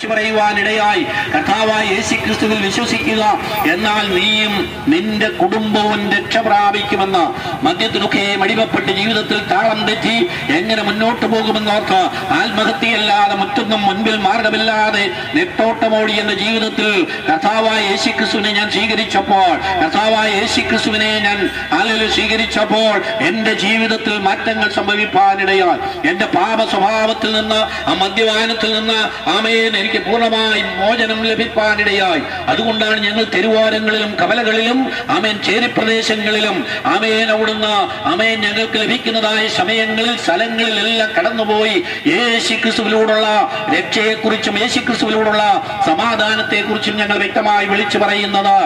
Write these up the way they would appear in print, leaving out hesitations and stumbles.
പറയുവാനിടയായി കർത്താവായ യേശുക്രിസ്തുവിൽ വിശ്വസിക്കുക, എന്നാൽ നീയും നിന്റെ കുടുംബവും രക്ഷ പ്രാപിക്കുമെന്ന്. മദ്യത്തിനൊക്കെ അടിമപ്പെട്ട് ജീവിതത്തിൽ താളം തെറ്റി എങ്ങനെ മുന്നോട്ട് പോകുമെന്നോർത്ത് ആത്മഹത്യയല്ലാതെ മറ്റൊന്നും മുൻപിൽ മാർഗമില്ലാതെ നെട്ടോട്ടമോടി എന്ന ജീവിതത്തിൽ കർത്താവായ യേശുക്രിസ്തുവിനെ ഞാൻ സ്വീകരിച്ചപ്പോൾ, കർത്താവായ യേശുക്രിസ്തുവിനെ ഞാൻ സ്വീകരിച്ചപ്പോൾ എന്റെ ജീവിതത്തിൽ മാറ്റങ്ങൾ സംഭവിപ്പാനിടയായി. എന്റെ പാപ സ്വഭാവത്തിൽ നിന്ന്, ആ മദ്യപാനത്തിൽ നിന്ന് ആമേൻ എനിക്ക് പൂർണ്ണമായി മോചനം ലഭിക്കാനിടയായി. അതുകൊണ്ടാണ് ഞങ്ങൾ തെരുവാരങ്ങളിലും കവലകളിലും ആമേൻ ചേരിപ്രദേശങ്ങളിലും ആമേൻ അവിടുന്ന് ആമേൻ ഞങ്ങൾക്ക് ലഭിക്കുന്നതായ സമയങ്ങളിൽ സ്ഥലങ്ങളിലെല്ലാം കടന്നുപോയി യേശുക്രിസ്തുവിലൂടെയുള്ള രക്ഷയെക്കുറിച്ചും യേശുക്രിസ്തുവിലൂടെയുള്ള സമാധാനത്തെക്കുറിച്ചും ഞങ്ങൾ വ്യക്തമായി വിളിച്ചു പറയുന്നത്.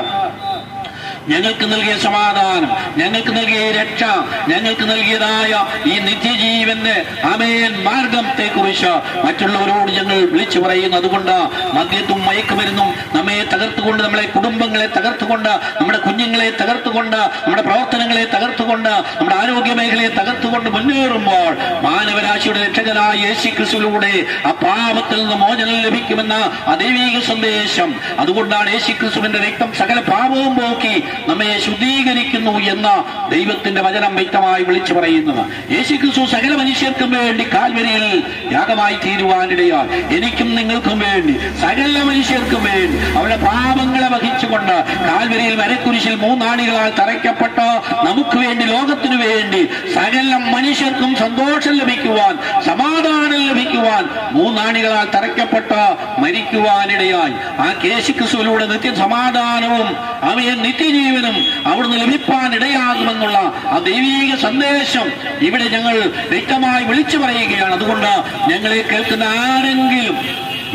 ഞങ്ങൾക്ക് നൽകിയ സമാധാനം, ഞങ്ങൾക്ക് നൽകിയ രക്ഷ, ഞങ്ങൾക്ക് നൽകിയതായ ഈ നിത്യജീവന്റെ ആമേൻ മാർഗത്തെ കുറിച്ച് മറ്റുള്ളവരോട് ഞങ്ങൾ വിളിച്ചു പറയുന്നു. അതുകൊണ്ട് മദ്യത്തും മയക്കുമരുന്നും നമ്മെ തകർത്തുകൊണ്ട്, നമ്മളെ കുടുംബങ്ങളെ തകർത്തുകൊണ്ട്, നമ്മുടെ കുഞ്ഞുങ്ങളെ തകർത്തുകൊണ്ട്, നമ്മുടെ പ്രവർത്തനങ്ങളെ തകർത്തുകൊണ്ട്, നമ്മുടെ ആരോഗ്യ മേഖലയെ തകർത്തുകൊണ്ട് മുന്നേറുമ്പോൾ മാനവരാശിയുടെ രക്ഷകനായ യേശുക്രിസ്തുവിലൂടെ ആ പാപത്തിൽ നിന്ന് മോചനം ലഭിക്കുമെന്ന ആ ദൈവിക സന്ദേശം. അതുകൊണ്ടാണ് യേശുക്രിസ്തുവിന്റെ രക്തം സകല പാപവും പോക്കി നമ്മെ ശുദ്ധീകരിക്കുന്നു എന്ന ദൈവത്തിന്റെ വചനം വ്യക്തമായി വിളിച്ചു പറയുന്നത്. യേശുക്രിസ്തു സകല മനുഷ്യർക്കും വേണ്ടി കാൽവരിയിൽ യാഗമായി തീരുവാനിടയാൽ എനിക്കും നിങ്ങൾക്കും വേണ്ടി, സകല മനുഷ്യർക്കും വേണ്ടി അവരുടെ പാപങ്ങളെ വഹിച്ചുകൊണ്ട് കാൽവരിയിൽ മരക്കുരിശിൽ 3 ആണികളാൽ തറയ്ക്കപ്പെട്ട് നമുക്ക് വേണ്ടി, ലോകത്തിനു വേണ്ടി, സകല മനുഷ്യർക്കും സന്തോഷം ലഭിക്കുവാൻ, സമാധാനം ലഭിക്കുവാൻ 3 ആണികളാൽ തറയ്ക്കപ്പെട്ട് മരിക്കുവാനിടയായി. ആ യേശുക്രിസ്തുവിലൂടെ നിത്യ സമാധാനവും അവയെ നിത്യജീവനും അവിടുന്ന് ലഭിക്കാനിടയാകുമെന്നുള്ള ആ ദൈവീക സന്ദേശം ഇവിടെ ഞങ്ങൾ വ്യക്തമായി വിളിച്ചു പറയുകയാണ്. അതുകൊണ്ട് ഞങ്ങളെ കേൾക്കുന്ന ആരെങ്കിലും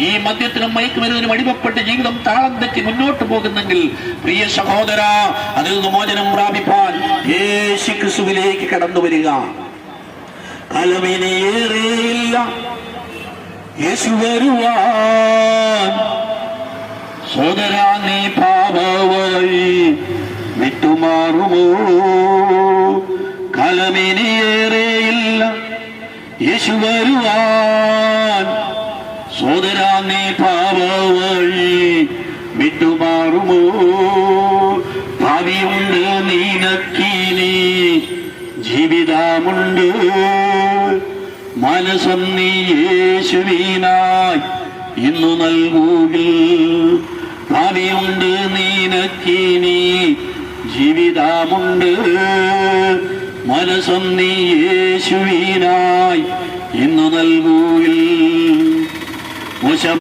ഈ മദ്യത്തിനും മയക്കുമരുന്നിനും അടിമപ്പെട്ട് ജീവിതം താളം തെറ്റി മുന്നോട്ട് പോകുന്നെങ്കിൽ, പ്രിയ സഹോദര, അതിൽ നിന്ന് മോചനം പ്രാപിപ്പാൻ യേശുക്രിസ്തുവിലേക്ക് കടന്നു വരിക. കാലമിനിയേറെയില്ല യേശു വരുവാൻ, സോദരാ നീ പാപവഴി വിട്ടുമാറുമോ? കാലമിനിയേറെയില്ല യേശു വരുവാൻ, സോദരാ നീ പാപവഴി വിട്ടുമാറുമോ? ഭാവിയുണ്ട് നീനക്കിനി ജീവിതമുണ്ട്, മനസ്സം നീ യേശുവിനായി ഇന്നു നൽകൂകിൽ. ഭാവിയുണ്ട് നീനക്കിനി ജീവിതമുണ്ട്, മനസ്സം നീ യേശുവിനായി ഇന്നു നൽകൂകിൽ.